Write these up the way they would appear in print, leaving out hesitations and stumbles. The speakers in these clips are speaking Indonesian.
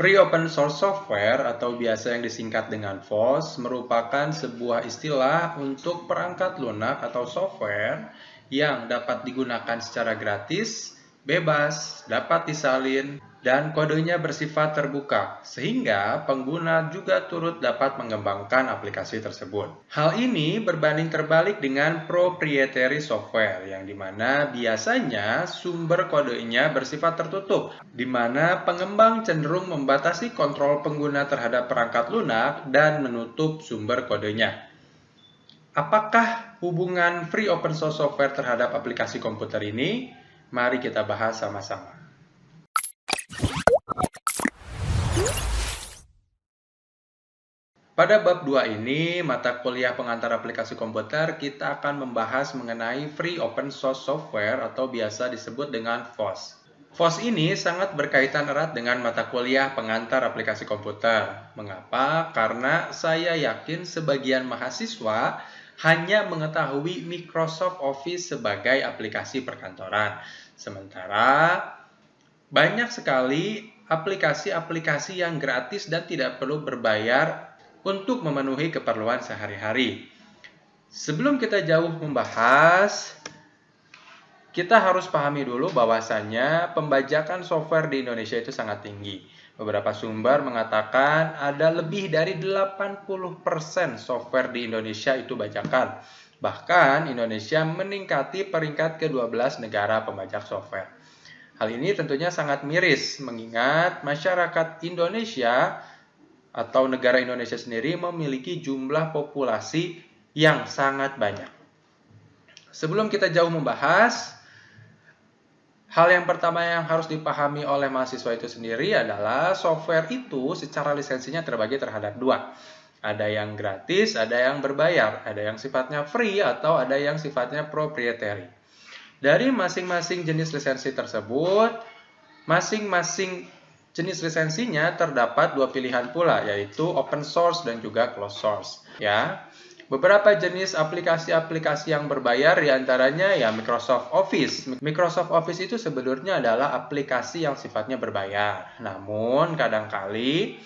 Free Open Source Software atau biasa yang disingkat dengan FOSS merupakan sebuah istilah untuk perangkat lunak atau software yang dapat digunakan secara gratis, bebas, dapat disalin, dan kodenya bersifat terbuka, sehingga pengguna juga turut dapat mengembangkan aplikasi tersebut. Hal ini berbanding terbalik dengan proprietary software, yang dimana biasanya sumber kodenya bersifat tertutup, di mana pengembang cenderung membatasi kontrol pengguna terhadap perangkat lunak dan menutup sumber kodenya. Apakah hubungan free open source software terhadap aplikasi komputer ini? Mari kita bahas sama-sama. Pada bab 2 ini, mata kuliah pengantar aplikasi komputer, kita akan membahas mengenai free open source software atau biasa disebut dengan FOSS. FOSS ini sangat berkaitan erat dengan mata kuliah pengantar aplikasi komputer. Mengapa? Karena saya yakin sebagian mahasiswa hanya mengetahui Microsoft Office sebagai aplikasi perkantoran. Sementara banyak sekali aplikasi-aplikasi yang gratis dan tidak perlu berbayar untuk memenuhi keperluan sehari-hari. Sebelum kita jauh membahas, kita harus pahami dulu bahwasannya pembajakan software di Indonesia itu sangat tinggi. Beberapa sumber mengatakan ada lebih dari 80% software di Indonesia itu bajakan. Bahkan Indonesia meningkati peringkat ke-12 negara pembajak software. Hal ini tentunya sangat miris mengingat masyarakat Indonesia atau negara Indonesia sendiri memiliki jumlah populasi yang sangat banyak. Sebelum kita jauh membahas, hal yang pertama yang harus dipahami oleh mahasiswa itu sendiri adalah software itu secara lisensinya terbagi terhadap dua. Ada yang gratis, ada yang berbayar, ada yang sifatnya free atau ada yang sifatnya proprietary. Dari masing-masing jenis lisensi tersebut, masing-masing jenis lisensinya terdapat dua pilihan pula, yaitu open source dan juga closed source. Ya, beberapa jenis aplikasi-aplikasi yang berbayar diantaranya ya Microsoft Office. Microsoft Office itu sebenarnya adalah aplikasi yang sifatnya berbayar. Namun kadangkali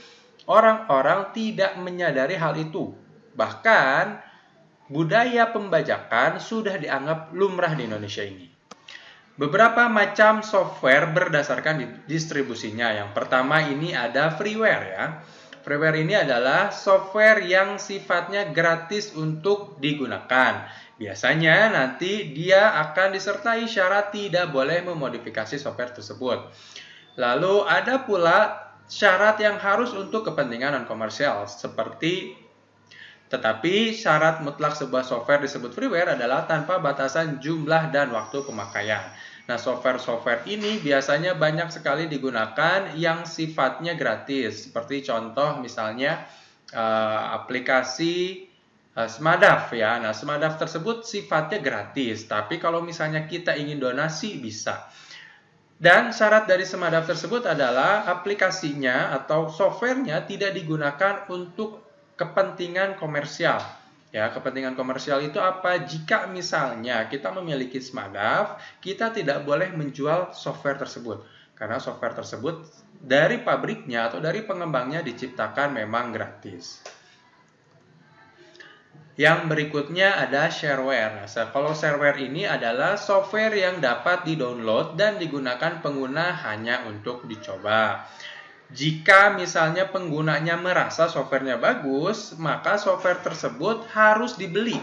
orang-orang tidak menyadari hal itu. Bahkan budaya pembajakan sudah dianggap lumrah di Indonesia ini. Beberapa macam software berdasarkan distribusinya. Yang pertama ini ada freeware ya. Freeware ini adalah software yang sifatnya gratis untuk digunakan. Biasanya nanti dia akan disertai syarat tidak boleh memodifikasi software tersebut. Lalu ada pula syarat yang harus untuk kepentingan non-komersial tetapi syarat mutlak sebuah software disebut freeware adalah tanpa batasan jumlah dan waktu pemakaian. Nah, software-software ini biasanya banyak sekali digunakan yang sifatnya gratis. Seperti contoh misalnya aplikasi Smadaf ya. Nah, Smadaf tersebut sifatnya gratis, tapi kalau misalnya kita ingin donasi bisa. Dan syarat dari Smadaf tersebut adalah aplikasinya atau softwarenya tidak digunakan untuk kepentingan komersial. Ya, kepentingan komersial itu apa? Jika misalnya kita memiliki Smadaf, kita tidak boleh menjual software tersebut. Karena software tersebut dari pabriknya atau dari pengembangnya diciptakan memang gratis. Yang berikutnya ada shareware. Nah, kalau shareware ini adalah software yang dapat di-download dan digunakan pengguna hanya untuk dicoba. Jika misalnya penggunanya merasa softwarenya bagus, maka software tersebut harus dibeli.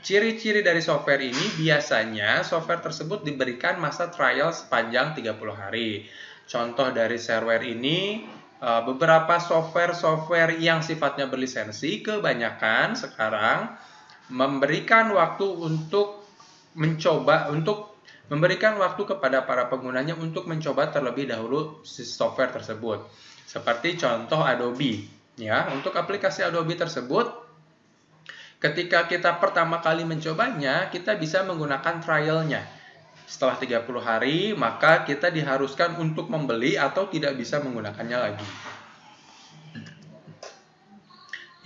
Ciri-ciri dari software ini biasanya software tersebut diberikan masa trial sepanjang 30 hari. Contoh dari shareware ini, beberapa software yang sifatnya berlisensi kebanyakan sekarang memberikan waktu memberikan waktu kepada para penggunanya untuk mencoba terlebih dahulu si software tersebut. Seperti contoh Adobe. Ya, untuk aplikasi Adobe tersebut, ketika kita pertama kali mencobanya, kita bisa menggunakan trialnya. Setelah 30 hari, maka kita diharuskan untuk membeli atau tidak bisa menggunakannya lagi.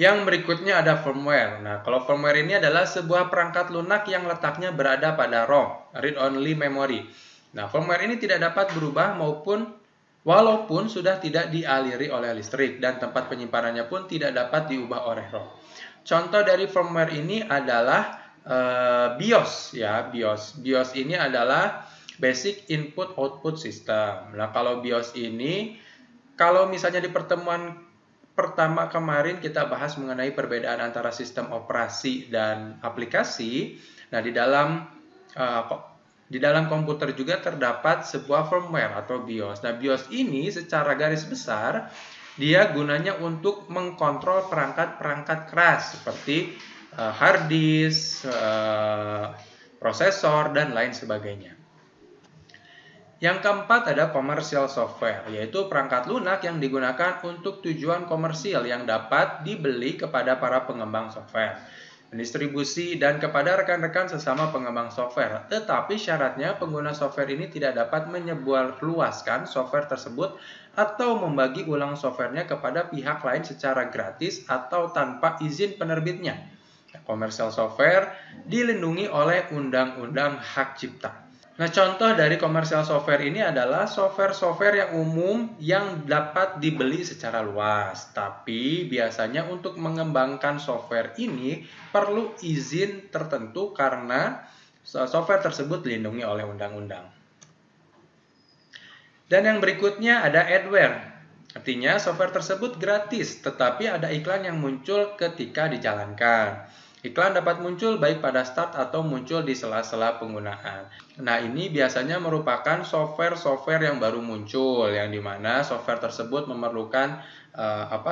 Yang berikutnya ada firmware. Nah, kalau firmware ini adalah sebuah perangkat lunak yang letaknya berada pada ROM, read only memory. Nah, firmware ini tidak dapat berubah maupun walaupun sudah tidak dialiri oleh listrik dan tempat penyimpanannya pun tidak dapat diubah oleh ROM. Contoh dari firmware ini adalah BIOS ya, BIOS. BIOS ini adalah Basic Input Output System. Nah, kalau BIOS ini, kalau misalnya di pertemuan pertama kemarin kita bahas mengenai perbedaan antara sistem operasi dan aplikasi. Nah, di dalam komputer juga terdapat sebuah firmware atau BIOS. Nah, BIOS ini secara garis besar dia gunanya untuk mengkontrol perangkat-perangkat keras seperti hard disk, prosesor, dan lain sebagainya. Yang keempat ada commercial software, yaitu perangkat lunak yang digunakan untuk tujuan komersil yang dapat dibeli kepada para pengembang software, pendistribusi, dan kepada rekan-rekan sesama pengembang software. Tetapi syaratnya pengguna software ini tidak dapat menyebarluaskan software tersebut atau membagi ulang softwarenya kepada pihak lain secara gratis atau tanpa izin penerbitnya. Commercial software dilindungi oleh Undang-Undang Hak Cipta. Nah, contoh dari commercial software ini adalah software-software yang umum yang dapat dibeli secara luas. Tapi biasanya untuk mengembangkan software ini perlu izin tertentu karena software tersebut dilindungi oleh undang-undang. Dan yang berikutnya ada adware. Artinya software tersebut gratis, tetapi ada iklan yang muncul ketika dijalankan. Iklan dapat muncul baik pada start atau muncul di sela-sela penggunaan. Nah, ini biasanya merupakan software-software yang baru muncul, yang dimana software tersebut memerlukan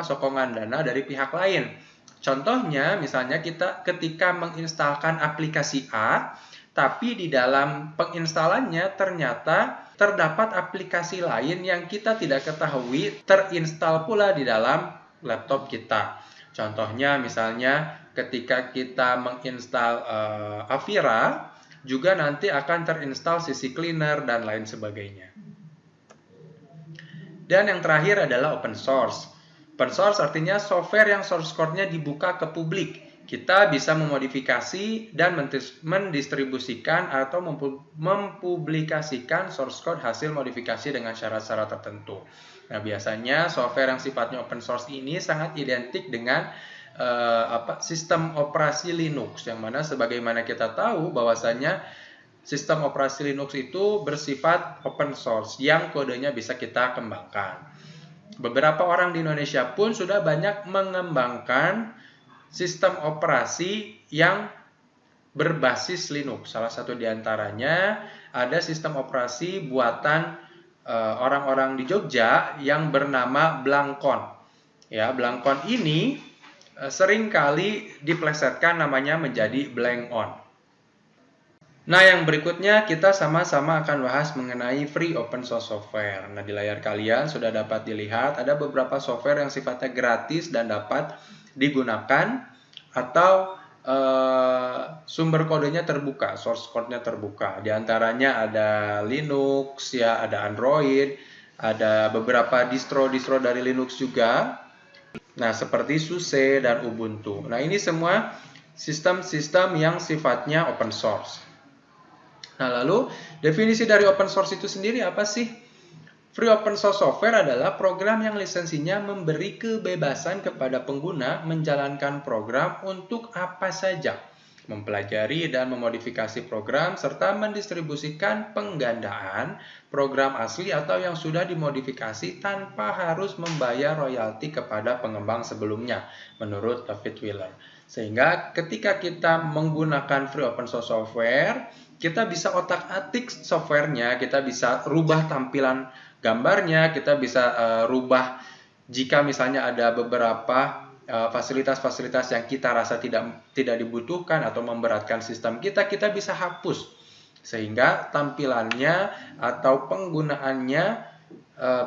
sokongan dana dari pihak lain. Contohnya, misalnya kita ketika menginstalkan aplikasi A, tapi di dalam penginstalannya ternyata terdapat aplikasi lain yang kita tidak ketahui terinstal pula di dalam laptop kita. Contohnya misalnya ketika kita menginstal Avira, juga nanti akan terinstall CC Cleaner dan lain sebagainya. Dan yang terakhir adalah open source. Open source artinya software yang source code-nya dibuka ke publik. Kita bisa memodifikasi dan mendistribusikan atau mempublikasikan source code hasil modifikasi dengan syarat-syarat tertentu. Nah, biasanya software yang sifatnya open source ini sangat identik dengan sistem operasi Linux, yang mana sebagaimana kita tahu bahwasanya sistem operasi Linux itu bersifat open source yang kodenya bisa kita kembangkan. Beberapa orang di Indonesia pun sudah banyak mengembangkan sistem operasi yang berbasis Linux. Salah satu diantaranya ada sistem operasi buatan orang-orang di Jogja yang bernama Blangkon. Ya, Blangkon ini seringkali diplesetkan namanya menjadi Blank On. Nah, yang berikutnya kita sama-sama akan bahas mengenai free open source software. Nah, di layar kalian sudah dapat dilihat ada beberapa software yang sifatnya gratis dan dapat digunakan atau sumber kodenya terbuka, source code-nya terbuka. Di antaranya ada Linux, ya, ada Android, ada beberapa distro dari Linux juga. Nah, seperti SUSE dan Ubuntu. Nah, ini semua sistem-sistem yang sifatnya open source. Nah, lalu definisi dari open source itu sendiri apa sih? Free open source software adalah program yang lisensinya memberi kebebasan kepada pengguna menjalankan program untuk apa saja, mempelajari dan memodifikasi program, serta mendistribusikan penggandaan program asli atau yang sudah dimodifikasi tanpa harus membayar royalti kepada pengembang sebelumnya, menurut David Wheeler. Sehingga ketika kita menggunakan free open source software, kita bisa otak-atik softwarenya, kita bisa rubah tampilan gambarnya, kita bisa rubah jika misalnya ada beberapa fasilitas-fasilitas yang kita rasa tidak dibutuhkan atau memberatkan sistem kita bisa hapus. Sehingga tampilannya atau penggunaannya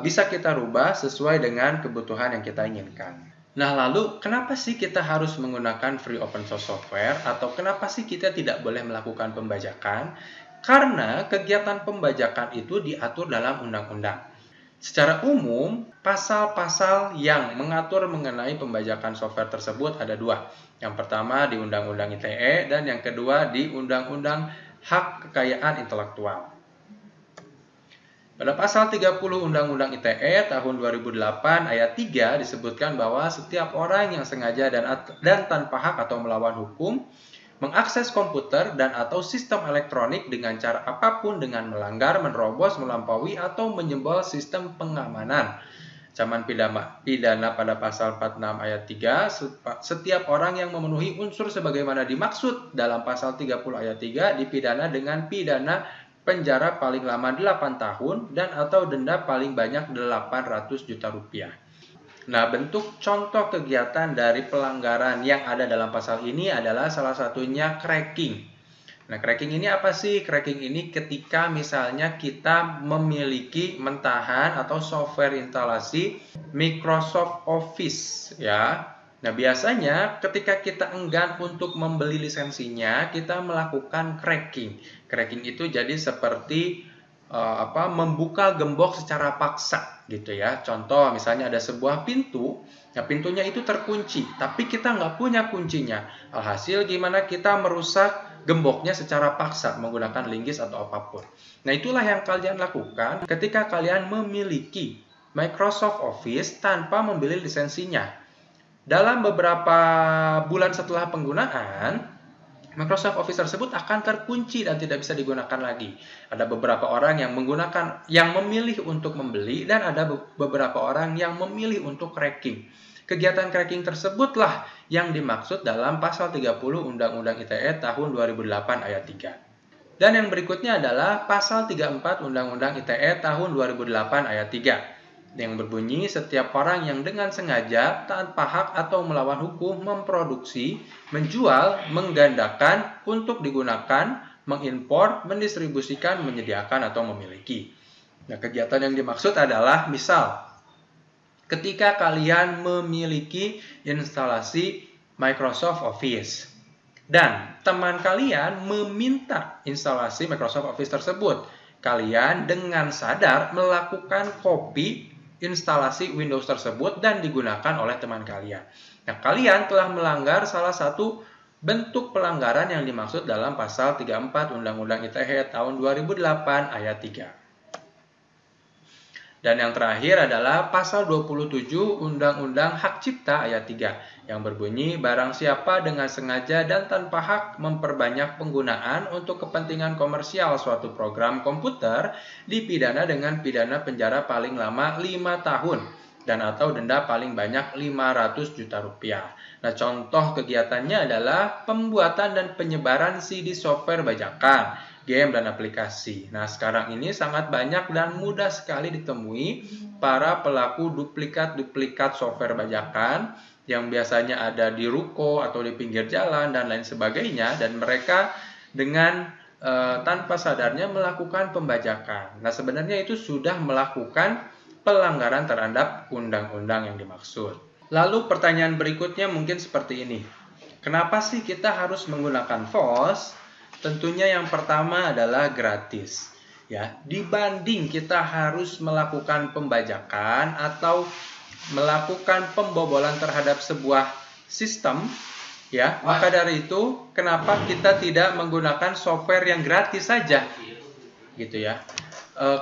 bisa kita rubah sesuai dengan kebutuhan yang kita inginkan. Nah, lalu kenapa sih kita harus menggunakan free open source software atau kenapa sih kita tidak boleh melakukan pembajakan? Karena kegiatan pembajakan itu diatur dalam undang-undang. Secara umum, pasal-pasal yang mengatur mengenai pembajakan software tersebut ada dua. Yang pertama di Undang-Undang ITE dan yang kedua di Undang-Undang Hak Kekayaan Intelektual. Pada pasal 30 Undang-Undang ITE tahun 2008 ayat 3 disebutkan bahwa setiap orang yang sengaja dan tanpa hak atau melawan hukum mengakses komputer dan atau sistem elektronik dengan cara apapun dengan melanggar, menerobos, melampaui, atau menjebol sistem pengamanan. Ancaman pidana pada pasal 46 ayat 3, setiap orang yang memenuhi unsur sebagaimana dimaksud dalam pasal 30 ayat 3 dipidana dengan pidana penjara paling lama 8 tahun dan atau denda paling banyak 800 juta rupiah. Nah, bentuk contoh kegiatan dari pelanggaran yang ada dalam pasal ini adalah salah satunya cracking. Nah, cracking ini apa sih? Cracking ini ketika misalnya kita memiliki mentahan atau software instalasi Microsoft Office, ya. Nah, biasanya ketika kita enggan untuk membeli lisensinya, kita melakukan cracking. Cracking itu jadi seperti membuka gembok secara paksa gitu ya. Contoh misalnya ada sebuah pintu, ya pintunya itu terkunci, tapi kita nggak punya kuncinya. Alhasil gimana kita merusak gemboknya secara paksa menggunakan linggis atau apapun. Nah, itulah yang kalian lakukan ketika kalian memiliki Microsoft Office tanpa membeli lisensinya. Dalam beberapa bulan setelah penggunaan, Microsoft Office tersebut akan terkunci dan tidak bisa digunakan lagi. Ada beberapa orang yang memilih untuk membeli dan ada beberapa orang yang memilih untuk cracking. Kegiatan cracking tersebutlah yang dimaksud dalam pasal 30 Undang-Undang ITE tahun 2008 ayat 3. Dan yang berikutnya adalah pasal 34 Undang-Undang ITE tahun 2008 ayat 3. Yang berbunyi setiap orang yang dengan sengaja, tanpa hak atau melawan hukum memproduksi, menjual, menggandakan, untuk digunakan, mengimpor, mendistribusikan, menyediakan, atau memiliki. Nah, kegiatan yang dimaksud adalah misal ketika kalian memiliki instalasi Microsoft Office dan teman kalian meminta instalasi Microsoft Office tersebut, kalian dengan sadar melakukan copy instalasi Windows tersebut dan digunakan oleh teman kalian. Nah, kalian telah melanggar salah satu bentuk pelanggaran yang dimaksud dalam pasal 34 Undang-Undang ITE tahun 2008 ayat 3. Dan yang terakhir adalah pasal 27 Undang-Undang Hak Cipta ayat 3 yang berbunyi barang siapa dengan sengaja dan tanpa hak memperbanyak penggunaan untuk kepentingan komersial suatu program komputer dipidana dengan pidana penjara paling lama 5 tahun dan atau denda paling banyak 500 juta rupiah. Nah, contoh kegiatannya adalah pembuatan dan penyebaran CD software bajakan, game, dan aplikasi. Nah, sekarang ini sangat banyak dan mudah sekali ditemui para pelaku duplikat software bajakan yang biasanya ada di ruko atau di pinggir jalan dan lain sebagainya, dan mereka dengan tanpa sadarnya melakukan pembajakan. Nah, sebenarnya itu sudah melakukan pelanggaran terhadap undang-undang yang dimaksud. Lalu pertanyaan berikutnya mungkin seperti ini. Kenapa sih kita harus menggunakan FOS? Tentunya yang pertama adalah gratis. Ya, dibanding kita harus melakukan pembajakan atau melakukan pembobolan terhadap sebuah sistem, ya, maka dari itu kenapa kita tidak menggunakan software yang gratis saja? Gitu ya.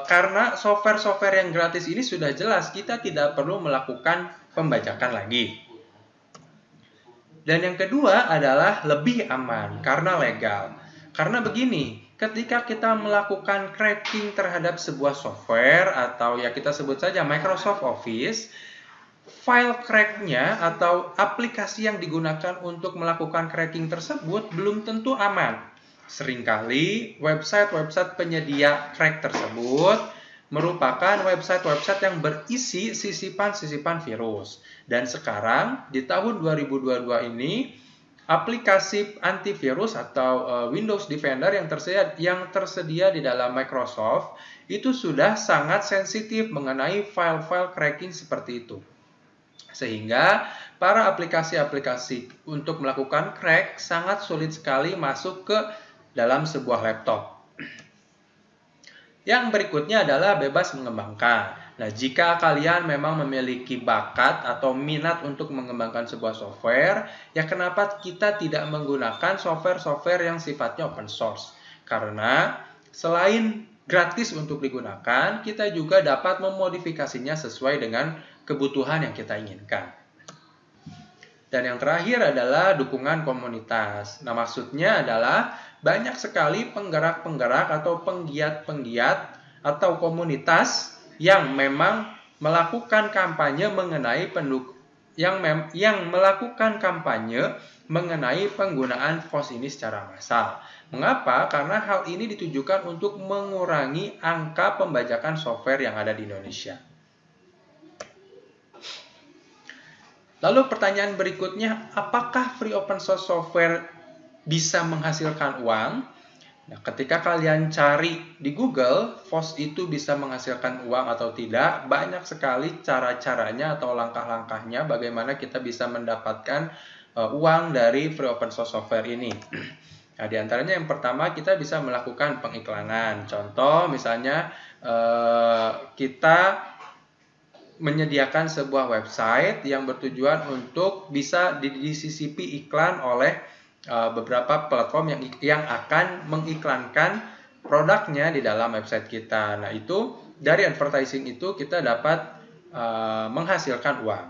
Karena software-software yang gratis ini sudah jelas kita tidak perlu melakukan pembajakan lagi. Dan yang kedua adalah lebih aman karena legal. Karena begini, ketika kita melakukan cracking terhadap sebuah software atau ya kita sebut saja Microsoft Office, file crack-nya atau aplikasi yang digunakan untuk melakukan cracking tersebut belum tentu aman. Seringkali website-website penyedia crack tersebut merupakan website-website yang berisi sisipan-sisipan virus. Dan sekarang di tahun 2022 ini aplikasi antivirus atau Windows Defender yang tersedia di dalam Microsoft itu sudah sangat sensitif mengenai file-file cracking seperti itu. Sehingga para aplikasi-aplikasi untuk melakukan crack sangat sulit sekali masuk ke dalam sebuah laptop. Yang berikutnya adalah bebas mengembangkan. Nah, jika kalian memang memiliki bakat atau minat untuk mengembangkan sebuah software, ya kenapa kita tidak menggunakan software-software yang sifatnya open source? Karena selain gratis untuk digunakan, kita juga dapat memodifikasinya sesuai dengan kebutuhan yang kita inginkan. Dan yang terakhir adalah dukungan komunitas. Nah, maksudnya adalah banyak sekali penggerak-penggerak atau penggiat-penggiat atau komunitas yang memang melakukan kampanye mengenai penggunaan FOSS ini secara massal. Mengapa? Karena hal ini ditujukan untuk mengurangi angka pembajakan software yang ada di Indonesia. Lalu pertanyaan berikutnya, apakah free open source software bisa menghasilkan uang? Nah, ketika kalian cari di Google, FOSS itu bisa menghasilkan uang atau tidak, banyak sekali cara-caranya atau langkah-langkahnya bagaimana kita bisa mendapatkan uang dari free open source software ini. Nah, di antaranya yang pertama kita bisa melakukan pengiklanan. Contoh misalnya kita menyediakan sebuah website yang bertujuan untuk bisa disisipi iklan oleh beberapa platform yang akan mengiklankan produknya di dalam website kita. Nah, itu dari advertising itu kita dapat menghasilkan uang.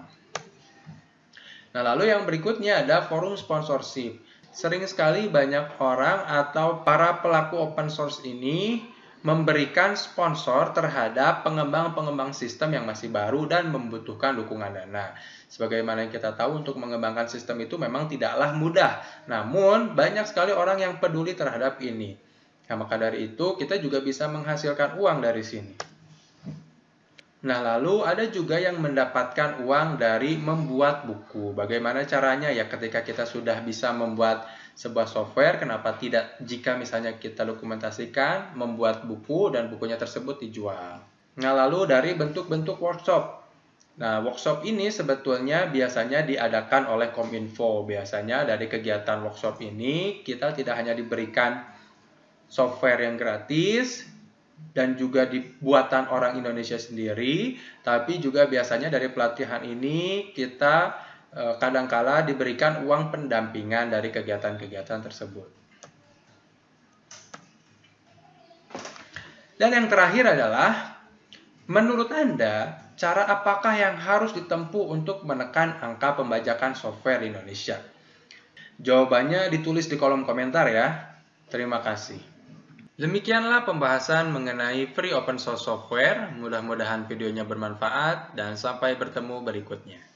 Nah, lalu yang berikutnya ada forum sponsorship. Sering sekali banyak orang atau para pelaku open source ini memberikan sponsor terhadap pengembang-pengembang sistem yang masih baru dan membutuhkan dukungan dana. Sebagaimana yang kita tahu, untuk mengembangkan sistem itu memang tidaklah mudah. Namun, banyak sekali orang yang peduli terhadap ini. Nah, maka dari itu, kita juga bisa menghasilkan uang dari sini. Nah, lalu ada juga yang mendapatkan uang dari membuat buku. Bagaimana caranya? Ya, ketika kita sudah bisa membuat sebuah software, kenapa tidak jika misalnya kita dokumentasikan, membuat buku, dan bukunya tersebut dijual. Nah, lalu dari bentuk-bentuk workshop. Nah, workshop ini sebetulnya biasanya diadakan oleh Kominfo. Biasanya dari kegiatan workshop ini, kita tidak hanya diberikan software yang gratis, dan juga dibuatan orang Indonesia sendiri, tapi juga biasanya dari pelatihan ini kita kadangkala diberikan uang pendampingan dari kegiatan-kegiatan tersebut. Dan yang terakhir adalah, menurut Anda, cara apakah yang harus ditempuh untuk menekan angka pembajakan software di Indonesia? Jawabannya ditulis di kolom komentar ya. Terima kasih. Demikianlah pembahasan mengenai free open source software. Mudah-mudahan videonya bermanfaat dan sampai bertemu berikutnya.